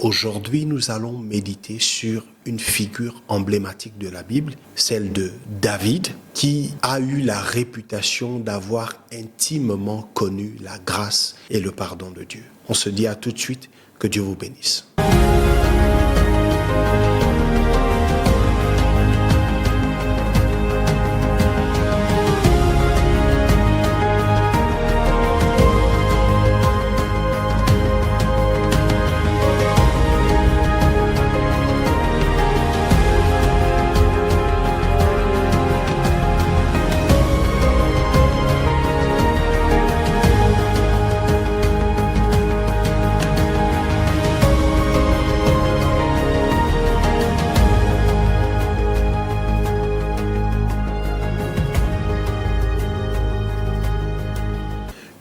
Aujourd'hui, nous allons méditer sur une figure emblématique de la Bible, celle de David, qui a eu la réputation d'avoir intimement connu la grâce et le pardon de Dieu. On se dit à tout de suite, que Dieu vous bénisse.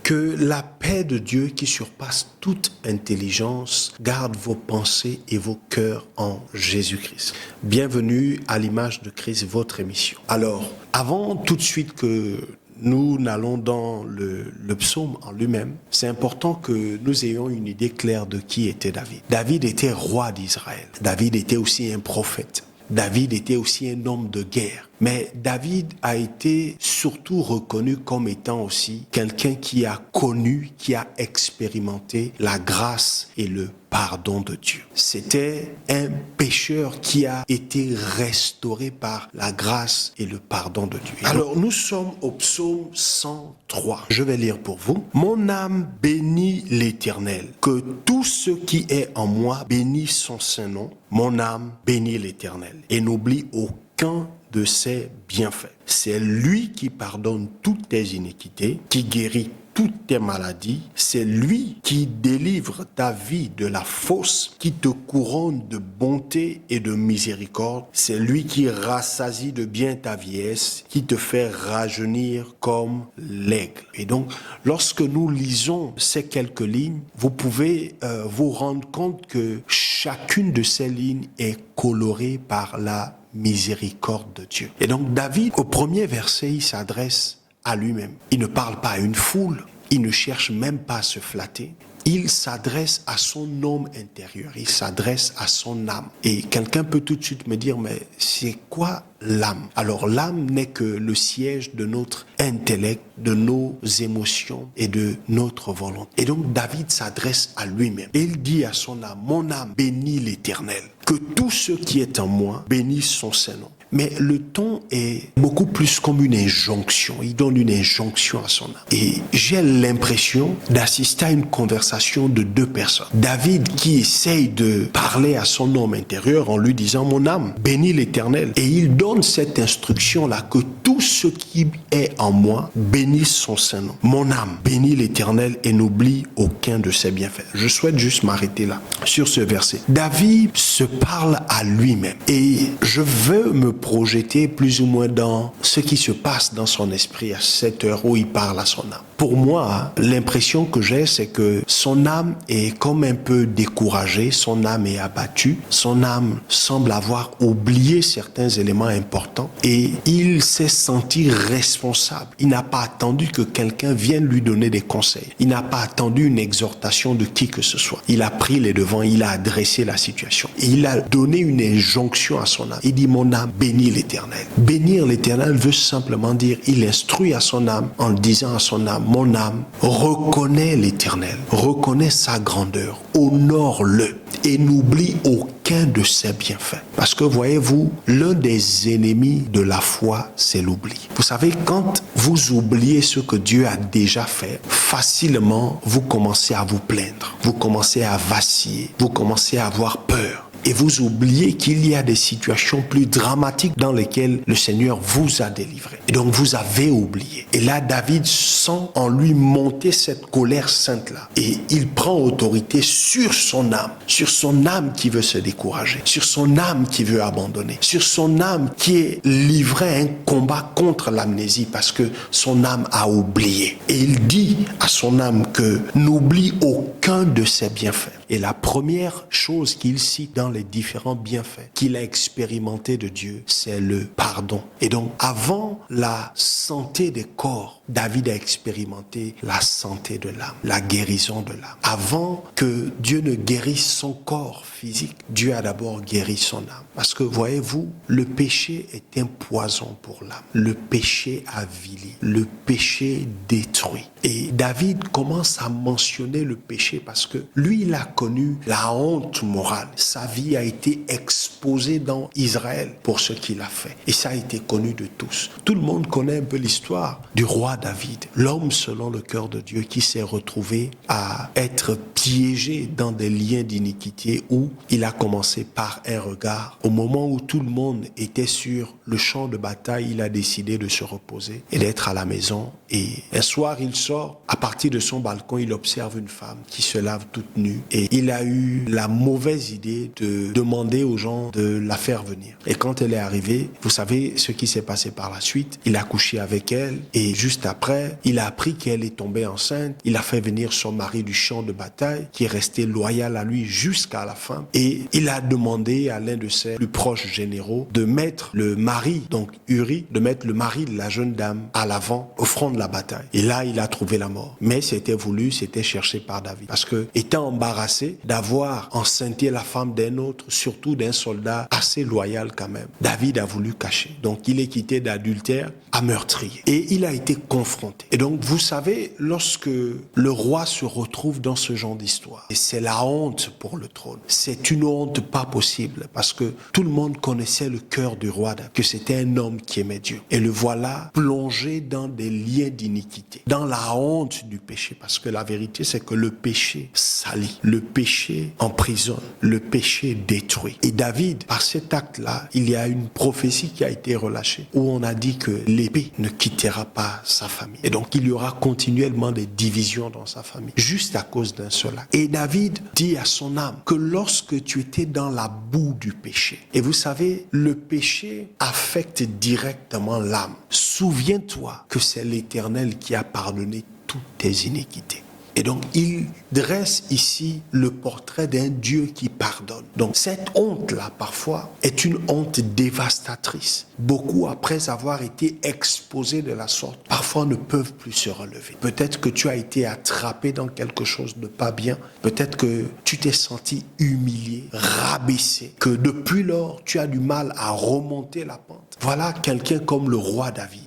Que la paix de Dieu qui surpasse toute intelligence garde vos pensées et vos cœurs en Jésus-Christ. Bienvenue à l'image de Christ, votre émission. Alors, avant tout de suite que nous n'allons dans le psaume en lui-même, c'est important que nous ayons une idée claire de qui était David. David était roi d'Israël. David était aussi un prophète. David était aussi un homme de guerre. Mais David a été surtout reconnu comme étant aussi quelqu'un qui a connu, qui a expérimenté la grâce et le pardon de Dieu. C'était un pécheur qui a été restauré par la grâce et le pardon de Dieu. Alors nous sommes au psaume 103. Je vais lire pour vous. Mon âme bénit l'Éternel. Que tout ce qui est en moi bénisse son saint nom. Mon âme bénit l'Éternel et n'oublie aucun de ses bienfaits. C'est lui qui pardonne toutes tes iniquités, qui guérit toutes tes maladies. C'est lui qui délivre ta vie de la fosse, qui te couronne de bonté et de miséricorde. C'est lui qui rassasie de bien ta vieillesse, qui te fait rajeunir comme l'aigle. Et donc, lorsque nous lisons ces quelques lignes, vous pouvez vous rendre compte que chacune de ces lignes est colorée par la miséricorde de Dieu. Et donc David, au premier verset, il s'adresse à lui-même. Il ne parle pas à une foule, il ne cherche même pas à se flatter. Il s'adresse à son homme intérieur, il s'adresse à son âme. Et quelqu'un peut tout de suite me dire, mais c'est quoi l'âme? Alors l'âme n'est que le siège de notre intellect, de nos émotions et de notre volonté. Et donc David s'adresse à lui-même. Et il dit à son âme, mon âme bénit l'Éternel. Que tout ce qui est en moi bénisse son saint nom. Mais le ton est beaucoup plus comme une injonction. Il donne une injonction à son âme. Et j'ai l'impression d'assister à une conversation de deux personnes. David qui essaye de parler à son homme intérieur en lui disant, mon âme, bénis l'Éternel. Et il donne cette instruction-là, que tout ce qui est en moi bénisse son saint nom. Mon âme, bénis l'Éternel et n'oublie aucun de ses bienfaits. Je souhaite juste m'arrêter là, sur ce verset. David se parle à lui-même. Et je veux me projeter plus ou moins dans ce qui se passe dans son esprit à cette heure où il parle à son âme. Pour moi, l'impression que j'ai, c'est que son âme est comme un peu découragée, son âme est abattue, son âme semble avoir oublié certains éléments importants et il s'est senti responsable. Il n'a pas attendu que quelqu'un vienne lui donner des conseils. Il n'a pas attendu une exhortation de qui que ce soit. Il a pris les devants, il a adressé la situation. Et il a donné une injonction à son âme. Il dit, mon âme, bénis l'Éternel. Bénir l'Éternel veut simplement dire, il instruit à son âme en disant à son âme, mon âme, reconnais l'Éternel, reconnais sa grandeur, honore-le et n'oublie aucun de ses bienfaits. Parce que voyez-vous, l'un des ennemis de la foi, c'est l'oubli. Vous savez, quand vous oubliez ce que Dieu a déjà fait, facilement, vous commencez à vous plaindre, vous commencez à vaciller, vous commencez à avoir peur. Et vous oubliez qu'il y a des situations plus dramatiques dans lesquelles le Seigneur vous a délivré. Et donc vous avez oublié. Et là, David sent en lui monter cette colère sainte-là. Et il prend autorité sur son âme qui veut se décourager, sur son âme qui veut abandonner, sur son âme qui est livrée à un combat contre l'amnésie parce que son âme a oublié. Et il dit à son âme que n'oublie aucun de ses bienfaits. Et la première chose qu'il cite dans les différents bienfaits qu'il a expérimenté de Dieu, c'est le pardon. Et donc, avant la santé des corps, David a expérimenté la santé de l'âme, la guérison de l'âme. Avant que Dieu ne guérisse son corps physique, Dieu a d'abord guéri son âme. Parce que, voyez-vous, le péché est un poison pour l'âme. Le péché avilit, le péché détruit. Et David commence à mentionner le péché parce que lui, il a connu la honte morale. Sa vie a été exposée dans Israël pour ce qu'il a fait. Et ça a été connu de tous. Tout le monde connaît un peu l'histoire du roi David, l'homme selon le cœur de Dieu qui s'est retrouvé à être piégé dans des liens d'iniquité où il a commencé par un regard. Au moment où tout le monde était sur le champ de bataille, il a décidé de se reposer et d'être à la maison. Et un soir, il sort, à partir de son balcon, il observe une femme qui se lave toute nue. Et il a eu la mauvaise idée de demander aux gens de la faire venir. Et quand elle est arrivée, vous savez ce qui s'est passé par la suite. Il a couché avec elle et juste après, il a appris qu'elle est tombée enceinte. Il a fait venir son mari du champ de bataille qui est resté loyal à lui jusqu'à la fin. Et il a demandé à l'un de ses plus proches généraux de mettre le mari, donc Uri, de mettre le mari de la jeune dame à l'avant, au front de la bataille. Et là, il a trouvé la mort. Mais c'était voulu, c'était cherché par David. Parce que, étant embarrassé d'avoir enceinté la femme d'un autre, surtout d'un soldat assez loyal quand même, David a voulu cacher. Donc, il est quitté d'adultère à meurtrier. Et il a été confronté. Et donc, vous savez, lorsque le roi se retrouve dans ce genre d'histoire, et c'est la honte pour le trône. C'est une honte pas possible parce que tout le monde connaissait le cœur du roi, que c'était un homme qui aimait Dieu. Et le voilà plongé dans des liens d'iniquité, dans la honte du péché. Parce que la vérité, c'est que le péché salit, le péché emprisonne, le péché détruit. Et David, par cet acte-là, il y a une prophétie qui a été relâchée où on a dit que l'épée ne quittera pas sa famille. Et donc, il y aura continuellement des divisions dans sa famille, juste à cause d'un seul acte. Et David dit à son âme que lorsque tu étais dans la boue du péché, et vous savez, le péché affecte directement l'âme. Souviens-toi que c'est l'Éternel qui a pardonné toutes tes iniquités. Et donc, il dresse ici le portrait d'un Dieu qui pardonne. Donc, cette honte-là, parfois, est une honte dévastatrice. Beaucoup, après avoir été exposés de la sorte, parfois ne peuvent plus se relever. Peut-être que tu as été attrapé dans quelque chose de pas bien. Peut-être que tu t'es senti humilié, rabaissé, que depuis lors, tu as du mal à remonter la pente. Voilà quelqu'un comme le roi David.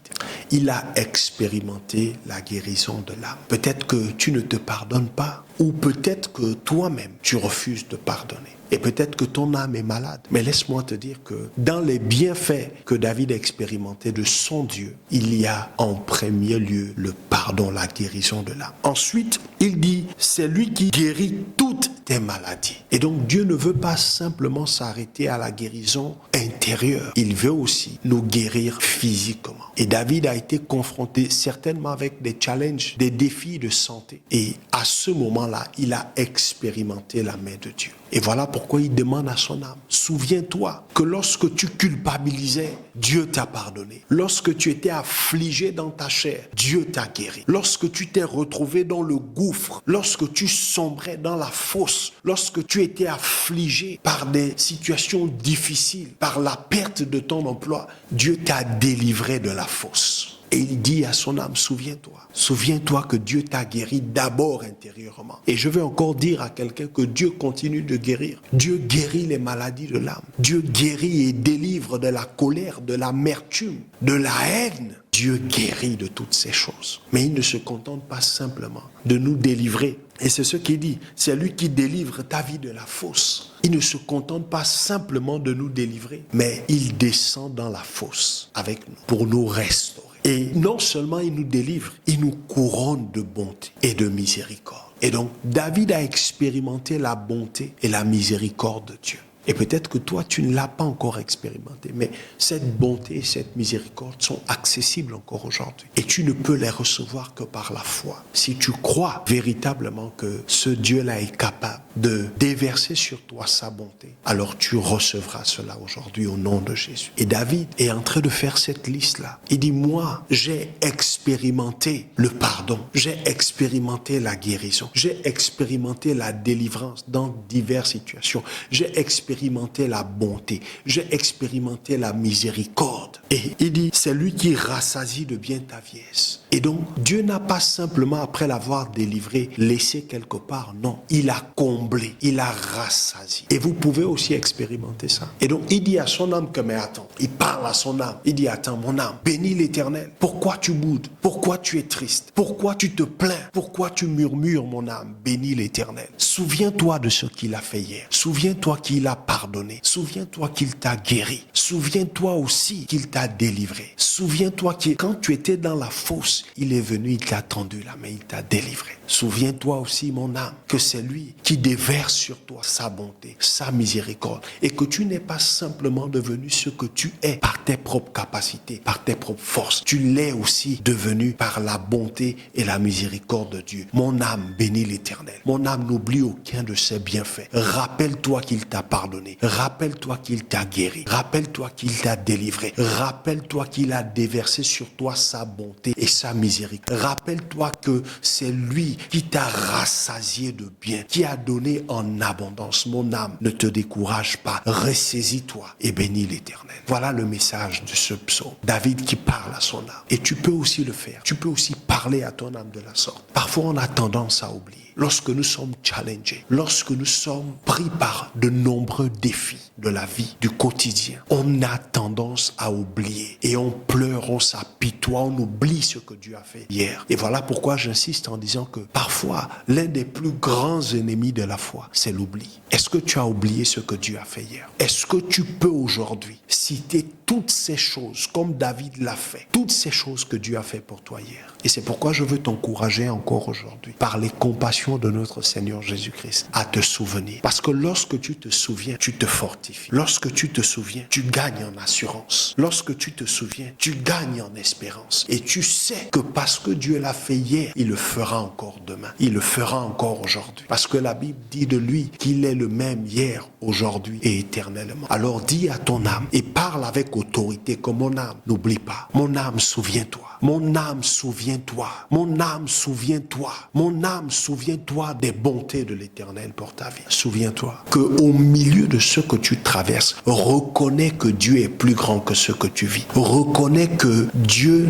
Il a expérimenté la guérison de l'âme. Peut-être que tu ne te pardonnes pas, ou peut-être que toi-même, tu refuses de pardonner. Et peut-être que ton âme est malade. Mais laisse-moi te dire que dans les bienfaits que David a expérimentés de son Dieu, il y a en premier lieu le pardon, la guérison de l'âme. Ensuite, il dit, c'est lui qui guérit toutes tes maladies. Et donc Dieu ne veut pas simplement s'arrêter à la guérison intérieure. Il veut aussi nous guérir physiquement. Et David a été confronté certainement avec des challenges, des défis de santé. Et à ce moment-là, il a expérimenté la main de Dieu. Et voilà pourquoi il demande à son âme, souviens-toi que lorsque tu culpabilisais, Dieu t'a pardonné. Lorsque tu étais affligé dans ta chair, Dieu t'a guéri. Lorsque tu t'es retrouvé dans le gouffre, lorsque tu sombrais dans la fosse, lorsque tu étais affligé par des situations difficiles, par la perte de ton emploi, Dieu t'a délivré de la fosse. Et il dit à son âme, souviens-toi que Dieu t'a guéri d'abord intérieurement. Et je vais encore dire à quelqu'un que Dieu continue de guérir. Dieu guérit les maladies de l'âme. Dieu guérit et délivre de la colère, de l'amertume, de la haine. Dieu guérit de toutes ces choses. Mais il ne se contente pas simplement de nous délivrer. Et c'est ce qu'il dit, c'est lui qui délivre ta vie de la fosse. Il ne se contente pas simplement de nous délivrer, mais il descend dans la fosse avec nous pour nous restaurer. Et non seulement il nous délivre, il nous couronne de bonté et de miséricorde. Et donc, David a expérimenté la bonté et la miséricorde de Dieu. Et peut-être que toi, tu ne l'as pas encore expérimenté, mais cette bonté et cette miséricorde sont accessibles encore aujourd'hui. Et tu ne peux les recevoir que par la foi. Si tu crois véritablement que ce Dieu-là est capable de déverser sur toi sa bonté, alors tu recevras cela aujourd'hui au nom de Jésus. Et David est en train de faire cette liste-là. Il dit, moi, j'ai expérimenté le pardon, j'ai expérimenté la guérison, j'ai expérimenté la délivrance dans diverses situations, j'ai expérimenté la bonté, j'ai expérimenté la miséricorde. Et il dit, c'est lui qui rassasie de bien ta vieillesse. Et donc, Dieu n'a pas simplement, après l'avoir délivré, laissé quelque part. Non, il a comblé, il a rassasié. Et vous pouvez aussi expérimenter ça. Et donc, il dit à son âme que, mais attends, il parle à son âme. Il dit, attends, mon âme, bénis l'Éternel. Pourquoi tu boudes? Pourquoi tu es triste? Pourquoi tu te plains? Pourquoi tu murmures, mon âme? Bénis l'Éternel. Souviens-toi de ce qu'il a fait hier. Souviens-toi qu'il a pardonné. Souviens-toi qu'il t'a guéri. Souviens-toi aussi qu'il t'a délivré. Souviens-toi que quand tu étais dans la fosse, il est venu, il t'a tendu la main, il t'a délivré. Souviens-toi aussi, mon âme, que c'est lui qui déverse sur toi sa bonté, sa miséricorde, et que tu n'es pas simplement devenu ce que tu es par tes propres capacités, par tes propres forces. Tu l'es aussi devenu par la bonté et la miséricorde de Dieu. Mon âme bénit l'Éternel. Mon âme n'oublie aucun de ses bienfaits. Rappelle-toi qu'il t'a pardonné. Rappelle-toi qu'il t'a guéri. Rappelle-toi qu'il t'a délivré. Rappelle-toi qu'il a déversé sur toi sa bonté et sa miséricorde. Rappelle-toi que c'est lui qui t'a rassasié de bien, qui a donné en abondance. Mon âme, ne te décourage pas, ressaisis-toi et bénis l'Éternel. Voilà le message de ce psaume. David qui parle à son âme. Et tu peux aussi le faire. Tu peux aussi parler à ton âme de la sorte. Parfois, on a tendance à oublier. Lorsque nous sommes challengés, lorsque nous sommes pris par de nombreux défis de la vie, du quotidien, on a tendance à oublier et on pleure, on s'apitoie, on oublie ce que Dieu a fait hier. Et voilà pourquoi j'insiste en disant que parfois, l'un des plus grands ennemis de la foi, c'est l'oubli. Est-ce que tu as oublié ce que Dieu a fait hier? Est-ce que tu peux aujourd'hui citer toutes ces choses comme David l'a fait, toutes ces choses que Dieu a fait pour toi hier? Et c'est pourquoi je veux t'encourager encore aujourd'hui, par les compassions de notre Seigneur Jésus-Christ, à te souvenir. Parce que lorsque tu te souviens, tu te fortifies. Lorsque tu te souviens, tu gagnes en assurance. Lorsque tu te souviens, tu gagnes en espérance. Et tu sais que parce que Dieu l'a fait hier, il le fera encore demain. Il le fera encore aujourd'hui. Parce que la Bible dit de lui qu'il est le même hier, aujourd'hui et éternellement. Alors dis à ton âme et parle avec autorité que mon âme, n'oublie pas. Mon âme, souviens-toi. Mon âme, souviens-toi. Mon âme, souviens-toi. Mon âme, souviens-toi des bontés de l'Éternel pour ta vie. Souviens-toi que au milieu de ce que tu traverses, reconnais que Dieu est plus grand que ce que tu vis. Reconnais que Dieu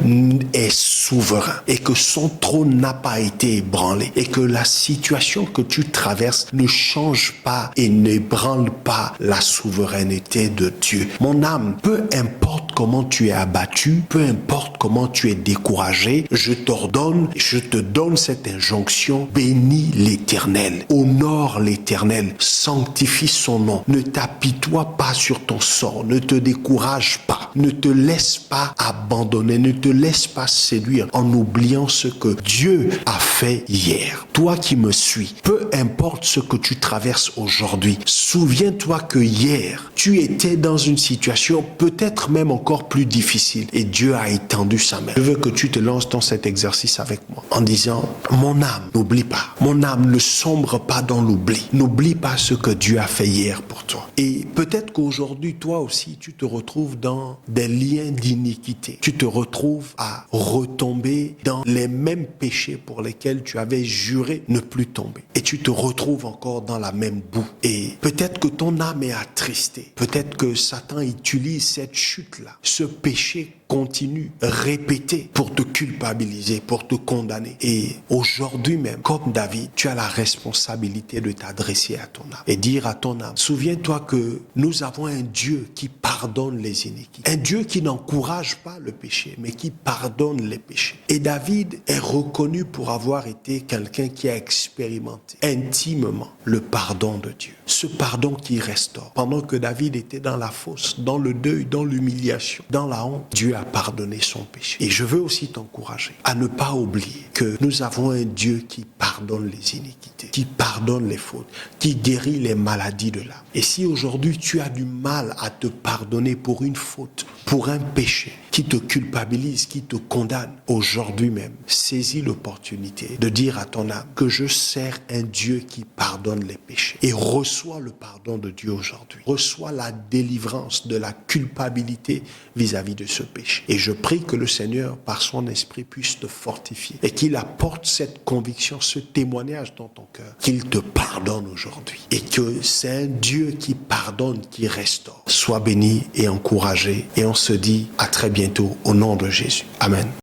est souverain et que son trône n'a pas été ébranlé et que la situation que tu traverses ne change pas et n'ébranle pas la souveraineté de Dieu. Mon âme, peu importe comment tu es abattu, peu importe comment tu es découragé, je te donne cette injonction: bénis l'Éternel, honore l'Éternel, sanctifie son nom, ne t'apitoie pas sur ton sort, ne te décourage pas, ne te laisse pas abandonner, ne te laisse pas séduire en oubliant ce que Dieu a fait hier. Toi qui me suis, peu importe ce que tu traverses aujourd'hui, souviens-toi que hier, tu étais dans une situation peut-être même encore plus difficile et Dieu a étendu sa main. Je veux que tu te lances dans cet exercice avec moi en disant: mon âme, n'oublie pas. Mon âme, ne sombre pas dans l'oubli. N'oublie pas ce que Dieu a fait hier pour toi. Et peut-être qu'aujourd'hui, toi aussi, tu te retrouves dans des liens d'iniquité. Tu te retrouves à retomber dans les mêmes péchés pour lesquels tu avais juré ne plus tomber. Et tu te retrouves encore dans la même boue. Et peut-être que ton âme est attristée. Peut-être que Satan utilise cette chute-là, ce péché continue, répété, pour te culpabiliser, pour te condamner. Et aujourd'hui même, comme David, tu as la responsabilité de t'adresser à ton âme et dire à ton âme: souviens-toi que nous avons un Dieu qui pardonne les iniquités. Un Dieu qui n'encourage pas le péché, mais qui pardonne les péchés. Et David est reconnu pour avoir été quelqu'un qui a expérimenté intimement le pardon de Dieu. Ce pardon qui restaure. Pendant que David était dans la fosse, dans le deuil, dans l'humiliation, dans la honte, Dieu a a pardonné son péché. Et je veux aussi t'encourager à ne pas oublier que nous avons un Dieu qui pardonne les iniquités, qui pardonne les fautes, qui guérit les maladies de l'âme. Et si aujourd'hui tu as du mal à te pardonner pour une faute, pour un péché qui te culpabilise, qui te condamne, aujourd'hui même, saisis l'opportunité de dire à ton âme que je sers un Dieu qui pardonne les péchés. Et reçois le pardon de Dieu aujourd'hui. Reçois la délivrance de la culpabilité vis-à-vis de ce péché. Et je prie que le Seigneur, par son esprit, puisse te fortifier et qu'il apporte cette conviction, ce témoignage dans ton cœur, qu'il te pardonne aujourd'hui et que c'est un Dieu qui pardonne, qui restaure. Sois béni et encouragé et on se dit à très bientôt au nom de Jésus. Amen.